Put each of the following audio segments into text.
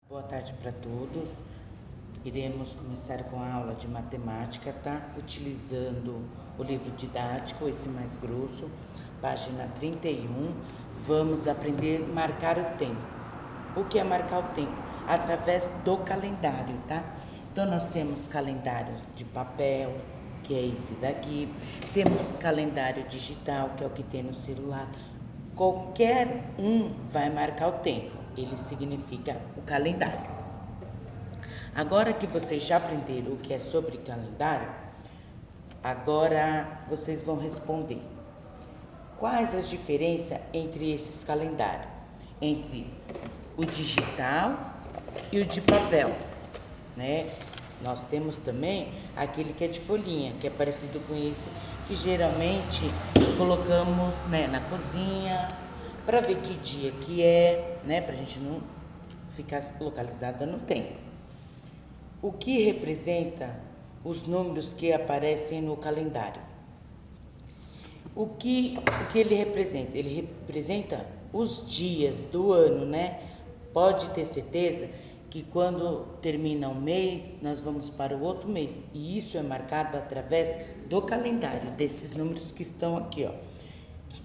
Boa tarde para todos. Iremos começar com a aula de matemática, tá? Utilizando o livro didático, esse mais grosso, página 31. Vamos aprender a marcar o tempo. O que é marcar o tempo? Através do calendário, tá? Então, nós temos calendário de papel, que é esse daqui. Temos calendário digital, que é o que tem no celular. Qualquer um vai marcar o tempo. Ele significa o calendário. Agora que vocês já aprenderam o que é sobre calendário, agora vocês vão responder. Quais as diferenças entre esses calendários? Entre o digital e o de papel, né? Nós temos também aquele que é de folhinha, que é parecido com esse, que geralmente colocamos, né, na cozinha, para ver que dia que é, né, para a gente não ficar localizada no tempo. O que representa os números que aparecem no calendário? O que ele representa? Ele representa os dias do ano, né? Pode ter certeza que quando termina um mês, nós vamos para o outro mês. E isso é marcado através do calendário, desses números que estão aqui, ó.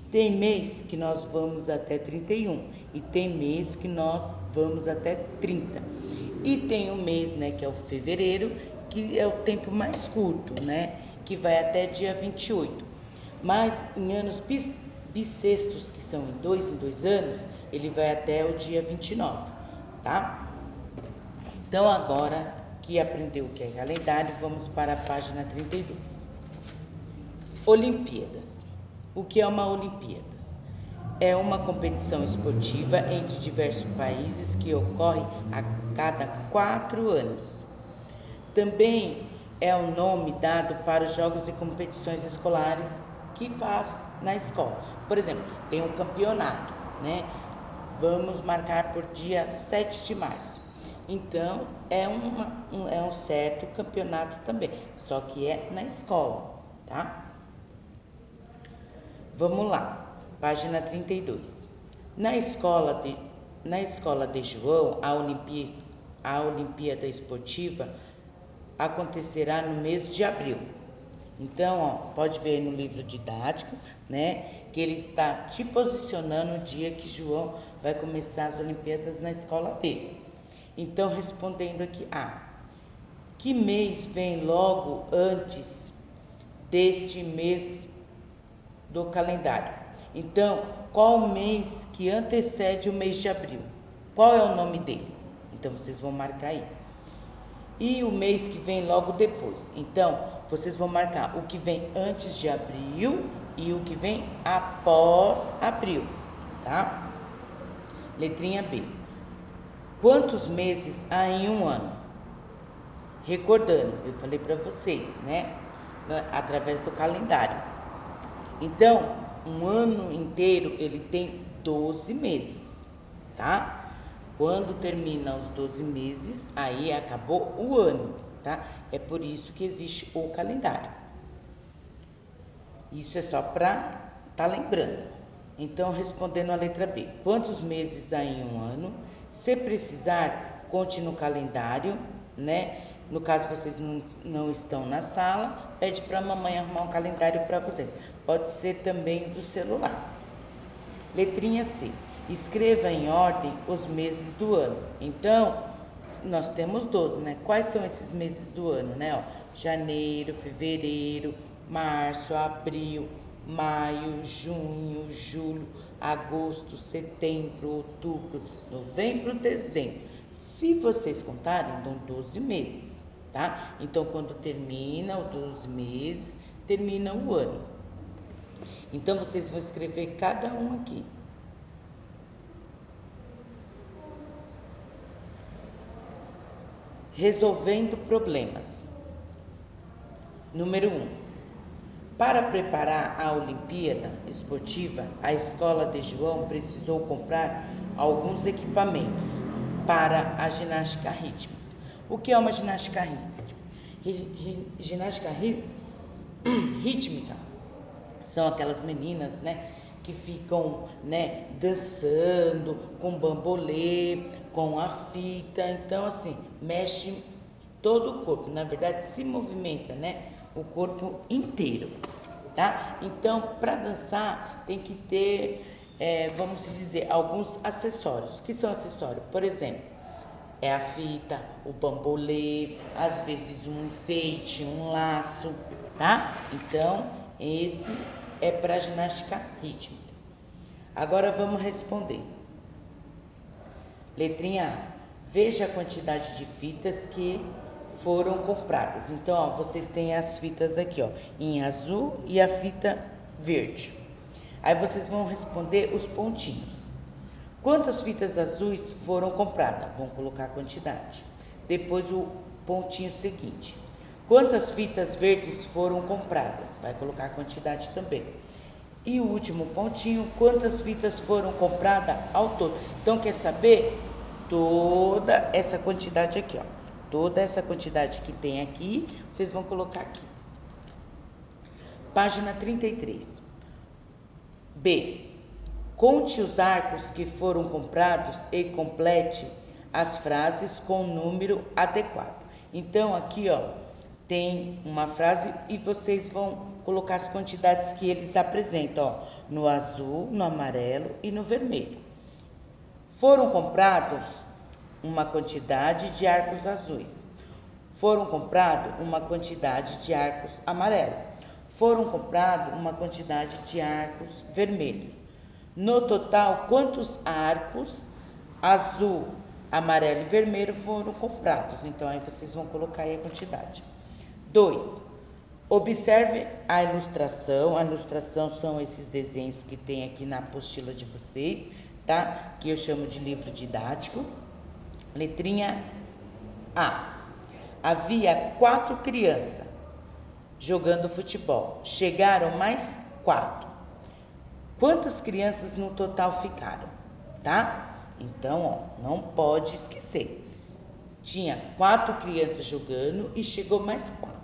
Tem mês que nós vamos até 31 e tem mês que nós vamos até 30. E tem um mês, né, que é o fevereiro, que é o tempo mais curto, né, que vai até dia 28. Mas em anos bissextos, que são em 2 anos, ele vai até o dia 29, tá? Então, agora que aprendeu o que é calendário, vamos para a página 32. Olimpíadas. O que é uma Olimpíadas? É uma competição esportiva entre diversos países que ocorre a cada 4 anos. Também é o nome dado para os jogos e competições escolares que faz na escola. Por exemplo, tem um campeonato, né? Vamos marcar por dia 7 de março. Então, é um certo campeonato também, só que é na escola, tá? Vamos lá, página 32. Na escola de João, a Olimpíada Esportiva acontecerá no mês de abril. Então, ó, pode ver no livro didático, né, que ele está te posicionando o dia que João vai começar as Olimpíadas na escola dele. Então, respondendo aqui, que mês vem logo antes deste mês do calendário? Então, qual o mês que antecede o mês de abril? Qual é o nome dele? Então, vocês vão marcar aí. E o mês que vem logo depois. Então, vocês vão marcar o que vem antes de abril e o que vem após abril, tá? Letrinha B. Quantos meses há em um ano? Recordando, eu falei para vocês, né? Através do calendário. Então, um ano inteiro ele tem 12 meses, tá? Quando termina os 12 meses, aí acabou o ano, tá? É por isso que existe o calendário. Isso é só para tá lembrando. Então, respondendo a letra B. Quantos meses há em um ano? Se precisar, conte no calendário, né? No caso, vocês não estão na sala, pede para a mamãe arrumar um calendário para vocês. Pode ser também do celular. Letrinha C. Escreva em ordem os meses do ano. Então, nós temos 12, né? Quais são esses meses do ano, né? Ó, janeiro, fevereiro, março, abril, maio, junho, julho, agosto, setembro, outubro, novembro, dezembro. Se vocês contarem, dão 12 meses, tá? Então, quando termina os 12 meses, termina o ano. Então, vocês vão escrever cada um aqui. Resolvendo problemas. Número 1. Para preparar a Olimpíada Esportiva, a escola de João precisou comprar alguns equipamentos para a ginástica rítmica. O que é uma ginástica rítmica? Ginástica rítmica são aquelas meninas, né, que ficam, né, dançando com bambolê, com a fita. Então, assim, mexe todo o corpo. Na verdade, se movimenta, né, o corpo inteiro, tá? Então, para dançar, tem que ter, vamos dizer, alguns acessórios. O que são acessórios? Por exemplo, é a fita, o bambolê, às vezes um enfeite, um laço, tá? Então, esse é para ginástica rítmica. Agora vamos responder. Letrinha A. Veja a quantidade de fitas que foram compradas. Então, ó, vocês têm as fitas aqui, ó, em azul e a fita verde. Aí vocês vão responder os pontinhos. Quantas fitas azuis foram compradas? Vão colocar a quantidade. Depois o pontinho seguinte. Quantas fitas verdes foram compradas? Vai colocar a quantidade também. E o último pontinho, quantas fitas foram compradas ao todo? Então, quer saber toda essa quantidade aqui, ó. Toda essa quantidade que tem aqui, vocês vão colocar aqui. Página 33. B. Conte os arcos que foram comprados e complete as frases com o número adequado. Então, aqui, ó, tem uma frase e vocês vão colocar as quantidades que eles apresentam, ó, no azul, no amarelo e no vermelho. Foram comprados uma quantidade de arcos azuis. Foram comprados uma quantidade de arcos amarelos. Foram comprados uma quantidade de arcos vermelhos. No total, quantos arcos azul, amarelo e vermelho foram comprados? Então, aí vocês vão colocar aí a quantidade. 2. Observe a ilustração. A ilustração são esses desenhos que tem aqui na apostila de vocês, tá? Que eu chamo de livro didático. Letrinha A. Havia 4 crianças jogando futebol. Chegaram mais 4. Quantas crianças no total ficaram, tá? Então, ó, não pode esquecer. Tinha 4 crianças jogando e chegou mais 4,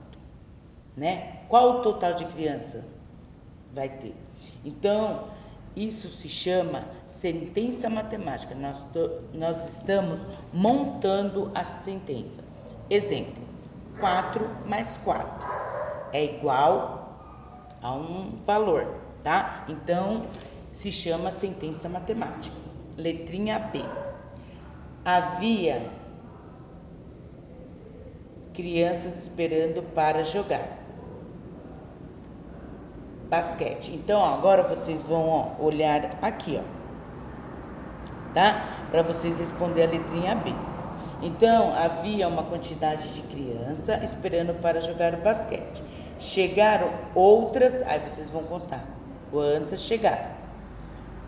né? Qual o total de criança vai ter? Então, isso se chama sentença matemática. Nós estamos montando a sentença. Exemplo, 4 mais 4 é igual a um valor, tá? Então, se chama sentença matemática. Letrinha B. Havia crianças esperando para jogar basquete. Então, ó, agora vocês vão, ó, olhar aqui, ó, tá? Para vocês responder a letrinha B. Então, havia uma quantidade de criança esperando para jogar basquete. Chegaram outras, aí vocês vão contar quantas chegaram.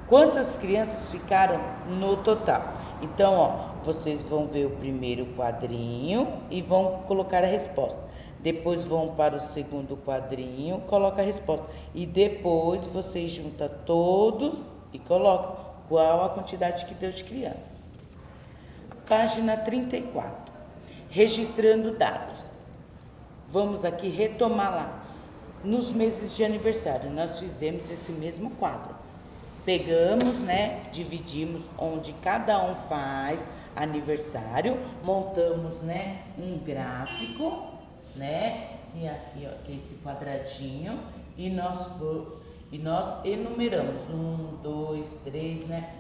Quantas crianças ficaram no total? Então, ó, vocês vão ver o primeiro quadrinho e vão colocar a resposta. Depois vão para o segundo quadrinho, coloca a resposta. E depois vocês juntam todos e colocam qual a quantidade que deu de crianças. Página 34. Registrando dados. Vamos aqui retomar lá. Nos meses de aniversário, nós fizemos esse mesmo quadro. Pegamos, né, dividimos onde cada um faz aniversário, montamos, né, um gráfico, né, que aqui, ó, que é esse quadradinho, e nós enumeramos 1, 2, 3, né?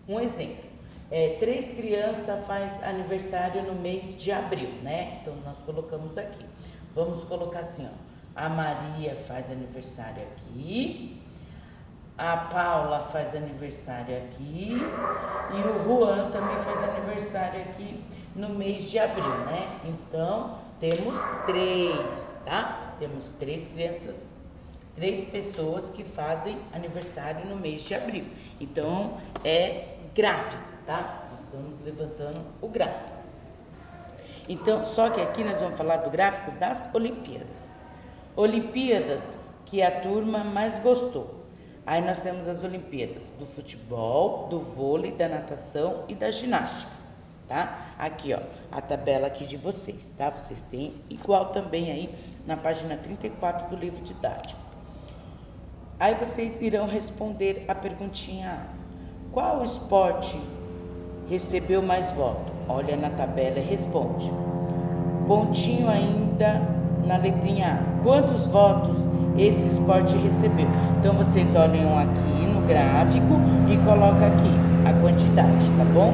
Um exemplo, 3 crianças faz aniversário no mês de abril, né? Então, nós colocamos aqui. Vamos colocar assim, ó, a Maria faz aniversário aqui, a Paula faz aniversário aqui e o Juan também faz aniversário aqui no mês de abril, né? Então, temos 3, tá? Temos 3 crianças, 3 pessoas que fazem aniversário no mês de abril. Então, é gráfico, tá? Nós estamos levantando o gráfico. Então, só que aqui nós vamos falar do gráfico das Olimpíadas. Olimpíadas que a turma mais gostou. Aí nós temos as Olimpíadas do futebol, do vôlei, da natação e da ginástica, tá? Aqui, ó, a tabela aqui de vocês, tá? Vocês têm igual também aí na página 34 do livro didático. Aí vocês irão responder a perguntinha A. Qual esporte recebeu mais votos? Olha na tabela e responde. Pontinho ainda na letrinha A. Quantos votos esse esporte recebeu? Então, vocês olham aqui no gráfico e colocam aqui a quantidade, tá bom?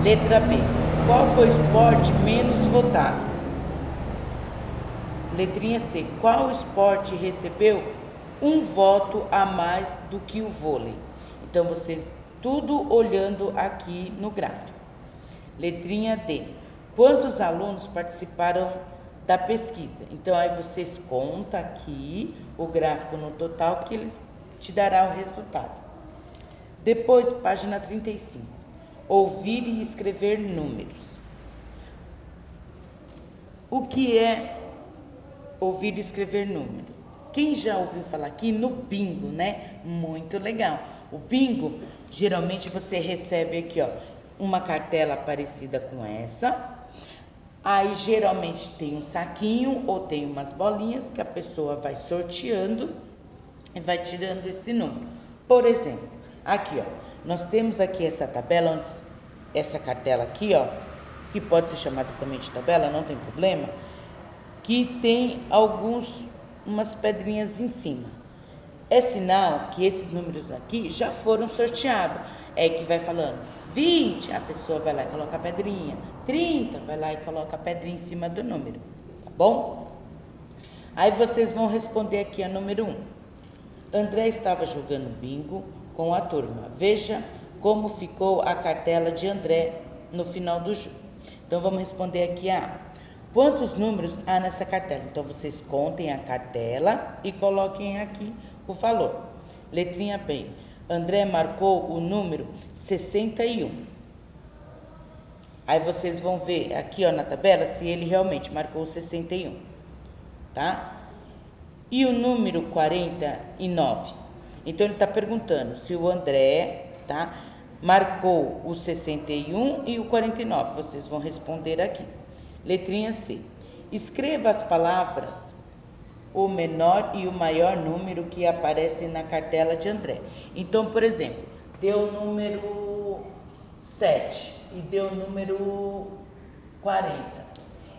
Letra B. Qual foi o esporte menos votado? Letrinha C. Qual esporte recebeu um voto a mais do que o vôlei? Então, vocês tudo olhando aqui no gráfico. Letrinha D. Quantos alunos participaram da pesquisa? Então, aí vocês contam aqui o gráfico no total que eles te dará o resultado. Depois, página 35. Ouvir e escrever números. O que é ouvir e escrever número? Quem já ouviu falar aqui no bingo, né? Muito legal. O bingo, geralmente você recebe aqui, ó, uma cartela parecida com essa. Aí, geralmente tem um saquinho ou tem umas bolinhas que a pessoa vai sorteando e vai tirando esse número. Por exemplo, aqui, ó, nós temos aqui essa tabela, essa cartela aqui, ó, que pode ser chamada também de tabela, não tem problema, que tem umas pedrinhas em cima. É sinal que esses números aqui já foram sorteados. É que vai falando 20, a pessoa vai lá e coloca a pedrinha. 30, vai lá e coloca a pedrinha em cima do número. Tá bom? Aí vocês vão responder aqui a número 1. André estava jogando bingo com a turma. Veja como ficou a cartela de André no final do jogo. Então, vamos responder aqui a A. Quantos números há nessa cartela? Então, vocês contem a cartela e coloquem aqui o valor. Letrinha B. André marcou o número 61. Aí, vocês vão ver aqui, ó, na tabela se ele realmente marcou 61. Tá? E o número 49? Então, ele está perguntando se o André, tá, marcou o 61 e o 49. Vocês vão responder aqui. Letrinha C. Escreva as palavras, o menor e o maior número que aparecem na cartela de André. Então, por exemplo, deu o número 7 e deu o número 40.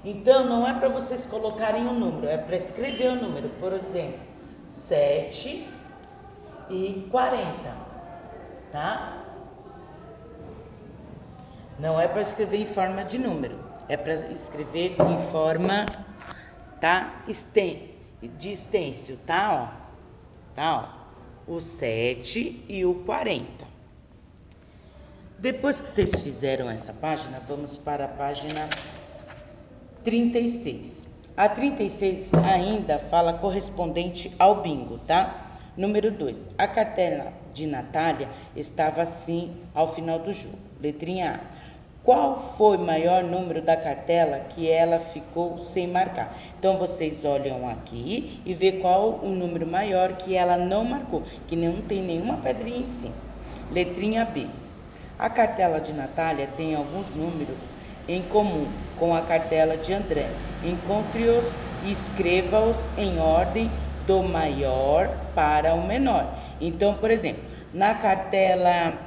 Então, não é para vocês colocarem o número, é para escrever o número. Por exemplo, 7 e 40, tá? Não é para escrever em forma de número, é para escrever em forma, tá? De extensio, tá? Ó. Tá, ó. O 7 e o 40. Depois que vocês fizeram essa página, vamos para a página 36. A 36 ainda fala correspondente ao bingo, tá? Número 2. A cartela de Natália estava assim ao final do jogo. Letrinha A. Qual foi o maior número da cartela que ela ficou sem marcar? Então, vocês olham aqui e vê qual o número maior que ela não marcou, que não tem nenhuma pedrinha em cima. Letrinha B. A cartela de Natália tem alguns números em comum com a cartela de André. Encontre-os e escreva-os em ordem do maior para o menor. Então, por exemplo, na cartela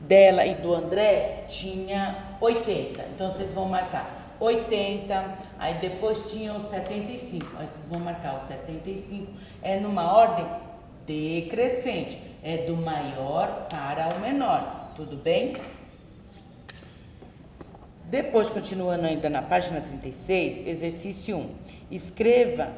dela e do André tinha 80. Então, vocês vão marcar 80. Aí, depois tinha os 75. Aí, vocês vão marcar os 75. É numa ordem decrescente. É do maior para o menor. Tudo bem? Depois, continuando ainda na página 36, exercício 1. Escreva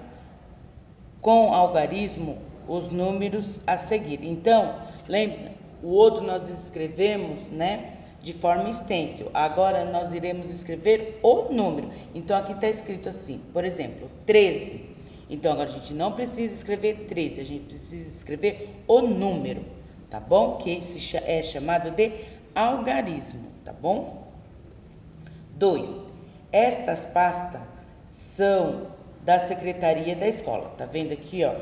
com algarismo os números a seguir. Então, lembra, o outro nós escrevemos, né, de forma extensa. Agora, nós iremos escrever o número. Então, aqui está escrito assim, por exemplo, 13. Então, agora a gente não precisa escrever 13, a gente precisa escrever o número, tá bom? Que isso é chamado de algarismo, tá bom? 2. Estas pastas são da secretaria da escola. Tá vendo aqui, ó?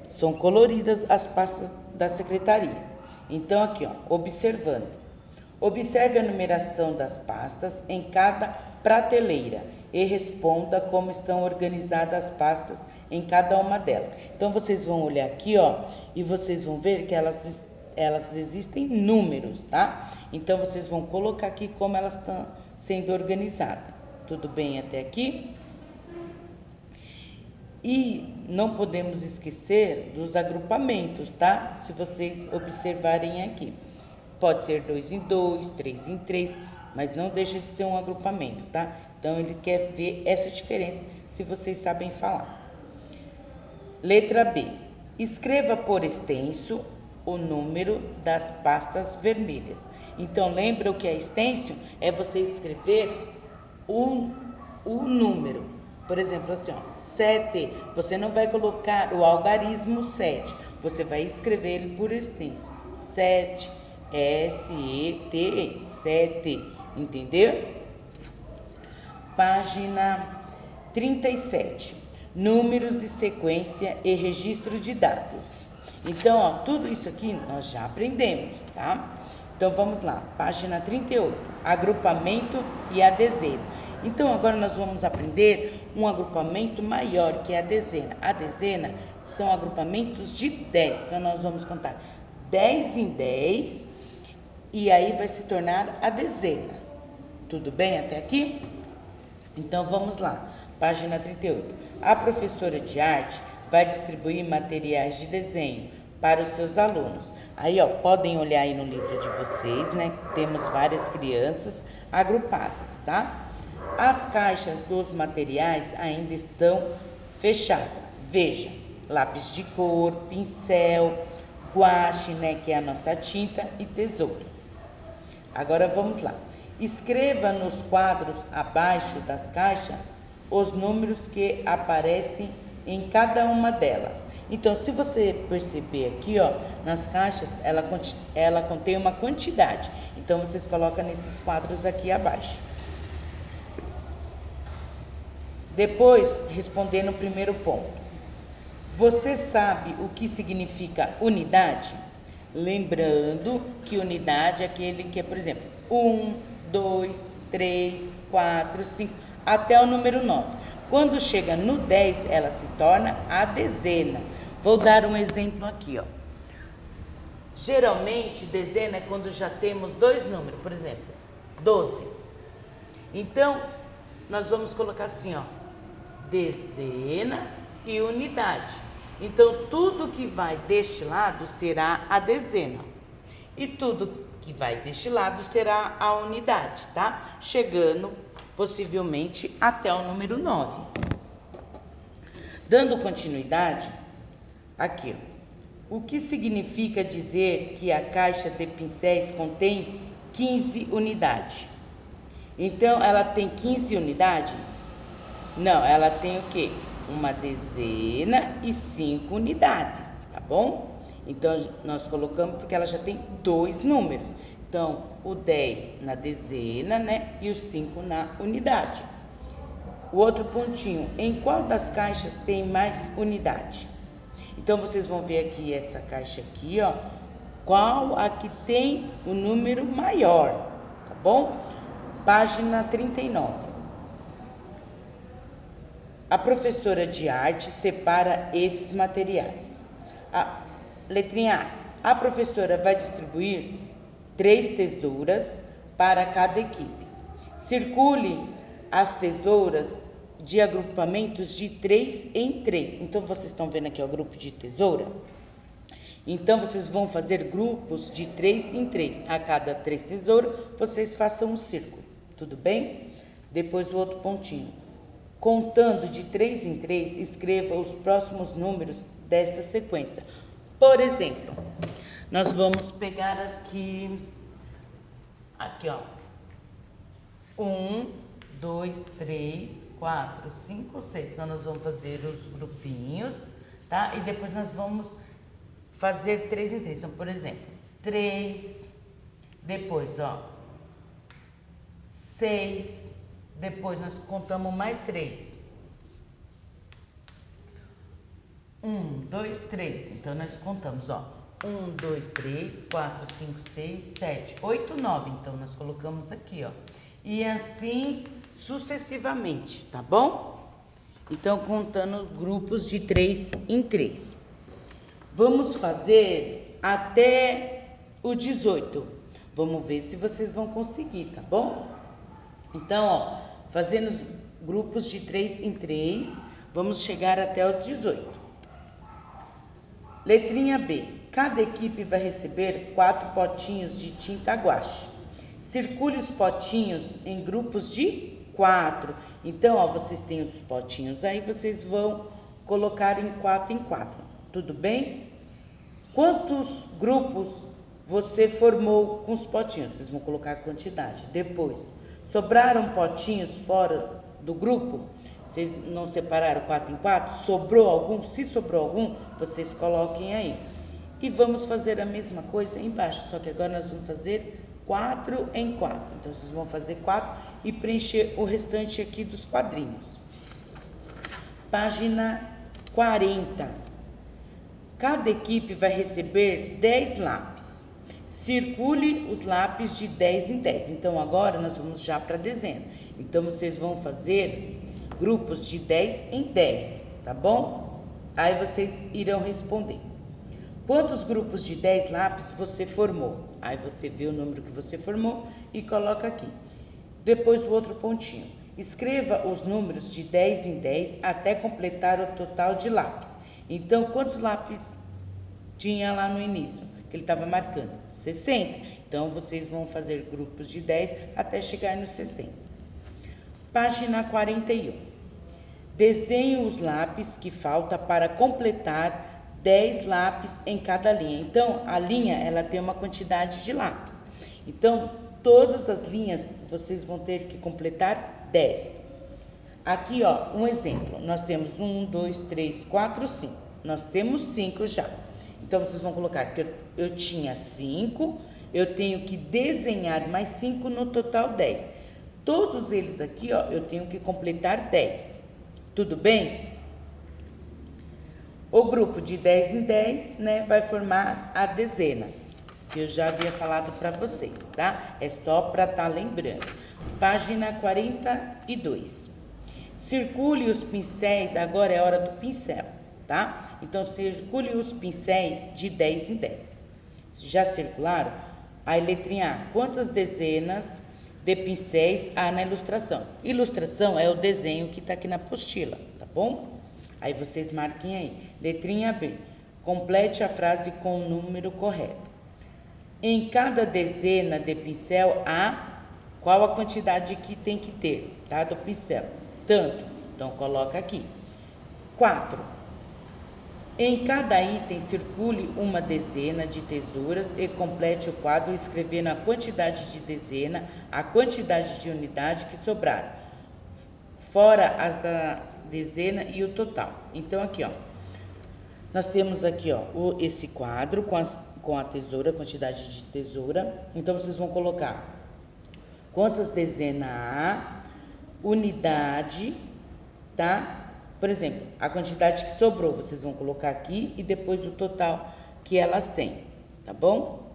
São coloridas as pastas da secretaria. Então, aqui, ó, observando. Observe a numeração das pastas em cada prateleira e responda como estão organizadas as pastas em cada uma delas. Então, vocês vão olhar aqui, ó, e vocês vão ver que elas existem números, tá? Então, vocês vão colocar aqui como elas estão sendo organizadas. Tudo bem até aqui? E não podemos esquecer dos agrupamentos, tá? Se vocês observarem aqui. Pode ser 2 em 2, 3 em 3, mas não deixa de ser um agrupamento, tá? Então, ele quer ver essa diferença, se vocês sabem falar. Letra B. Escreva por extenso o número das pastas vermelhas. Então, lembra o que é extenso? É você escrever o número. Por exemplo, assim, ó, 7. Você não vai colocar o algarismo 7. Você vai escrever ele por extenso. 7. S-E-T-E, 7, entendeu? Página 37, números e sequência e registro de dados. Então, ó, tudo isso aqui nós já aprendemos, tá? Então, vamos lá, página 38, agrupamento e a dezena. Então, agora nós vamos aprender um agrupamento maior, que é a dezena. A dezena são agrupamentos de 10, então nós vamos contar 10 em 10, e aí vai se tornar a dezena. Tudo bem até aqui? Então, vamos lá. Página 38. A professora de arte vai distribuir materiais de desenho para os seus alunos. Aí, ó, podem olhar aí no livro de vocês, né? Temos várias crianças agrupadas, tá? As caixas dos materiais ainda estão fechadas. Veja, lápis de cor, pincel, guache, né, que é a nossa tinta, e tesoura. Agora vamos lá. Escreva nos quadros abaixo das caixas os números que aparecem em cada uma delas. Então, se você perceber aqui, ó, nas caixas, ela contém uma quantidade. Então, vocês colocam nesses quadros aqui abaixo. Depois, respondendo o primeiro ponto. Você sabe o que significa unidade? Lembrando que unidade é aquele que é, por exemplo, 1, 2, 3, 4, 5, até o número 9. Quando chega no 10, ela se torna a dezena. Vou dar um exemplo aqui, ó. Geralmente, dezena é quando já temos dois números, por exemplo, 12. Então, nós vamos colocar assim, ó, dezena e unidade. Então, tudo que vai deste lado será a dezena. E tudo que vai deste lado será a unidade, tá? Chegando, possivelmente, até o número 9. Dando continuidade, aqui, ó. O que significa dizer que a caixa de pincéis contém 15 unidades? Então, ela tem 15 unidades? Não, ela tem o quê? Uma dezena e 5 unidades, tá bom? Então, nós colocamos porque ela já tem dois números. Então, o 10 na dezena, né? E o 5 na unidade. O outro pontinho, em qual das caixas tem mais unidade? Então, vocês vão ver aqui essa caixa aqui, ó. Qual a que tem o número maior, tá bom? Página 39. A professora de arte separa esses materiais. Letrinha A. A professora vai distribuir 3 tesouras para cada equipe. Circule as tesouras de agrupamentos de 3 em 3. Então, vocês estão vendo aqui o grupo de tesoura? Então, vocês vão fazer grupos de 3 em 3. A cada 3 tesouras, vocês façam um círculo. Tudo bem? Depois, o outro pontinho. Contando de 3 em 3, escreva os próximos números desta sequência. Por exemplo, nós vamos pegar aqui, ó. 1, 2, 3, 4, 5, 6. Então, nós vamos fazer os grupinhos, tá? E depois nós vamos fazer 3 em 3. Então, por exemplo, 3, depois, ó, 6, depois nós contamos mais 3. 1, 2, 3. Então, nós contamos, ó, 1, 2, 3, 4, 5, 6, 7, 8, 9. Então, nós colocamos aqui, ó. E assim sucessivamente, tá bom? Então, contando grupos de 3 em 3. Vamos fazer até o 18. Vamos ver se vocês vão conseguir, tá bom? Então, ó, fazendo grupos de 3 em 3, vamos chegar até o 18. Letrinha B. Cada equipe vai receber 4 potinhos de tinta guache. Circule os potinhos em grupos de 4. Então, ó, vocês têm os potinhos aí, vocês vão colocar em 4 em 4. Tudo bem? Quantos grupos você formou com os potinhos? Vocês vão colocar a quantidade. Depois, sobraram potinhos fora do grupo? Vocês não separaram 4 em 4? Sobrou algum? Se sobrou algum, vocês coloquem aí. E vamos fazer a mesma coisa embaixo, só que agora nós vamos fazer 4 em 4. Então, vocês vão fazer 4 e preencher o restante aqui dos quadrinhos. Página 40. Cada equipe vai receber 10 lápis. Circule os lápis de 10 em 10. Então, agora nós vamos já para a dezena. Então, vocês vão fazer grupos de 10 em 10, tá bom? Aí vocês irão responder. Quantos grupos de 10 lápis você formou? Aí você vê o número que você formou e coloca aqui. Depois o outro pontinho. Escreva os números de 10 em 10 até completar o total de lápis. Então, quantos lápis tinha lá no início? Que ele estava marcando? 60. Então, vocês vão fazer grupos de 10 até chegar nos 60. Página 41. Desenhe os lápis que falta para completar 10 lápis em cada linha. Então, a linha, ela tem uma quantidade de lápis. Então, todas as linhas, vocês vão ter que completar 10. Aqui, ó, um exemplo. Nós temos 1, 2, 3, 4, 5. Nós temos 5 já. Então, vocês vão colocar que eu tinha 5, eu tenho que desenhar mais 5, no total 10. Todos eles aqui, ó, eu tenho que completar 10. Tudo bem? O grupo de 10 em 10, né, vai formar a dezena, que eu já havia falado para vocês, tá? É só para estar lembrando. Página 42. Circule os pincéis, agora é hora do pincel, tá? Então, circule os pincéis de 10 em 10. Já circularam? Aí, letrinha A. Quantas dezenas de pincéis há na ilustração? Ilustração é o desenho que está aqui na apostila, tá bom? Aí vocês marquem aí. Letrinha B. Complete a frase com o número correto. Em cada dezena de pincel há qual a quantidade que tem que ter, tá? Do pincel. Tanto. Então, coloca aqui. 4. Em cada item, circule uma dezena de tesouras e complete o quadro escrevendo a quantidade de dezena, a quantidade de unidade que sobraram, fora as da dezena e o total. Então, aqui, ó, nós temos aqui, ó, esse quadro com a tesoura, quantidade de tesoura. Então, vocês vão colocar quantas dezenas há, unidade, tá? Por exemplo, a quantidade que sobrou, vocês vão colocar aqui e depois o total que elas têm, tá bom?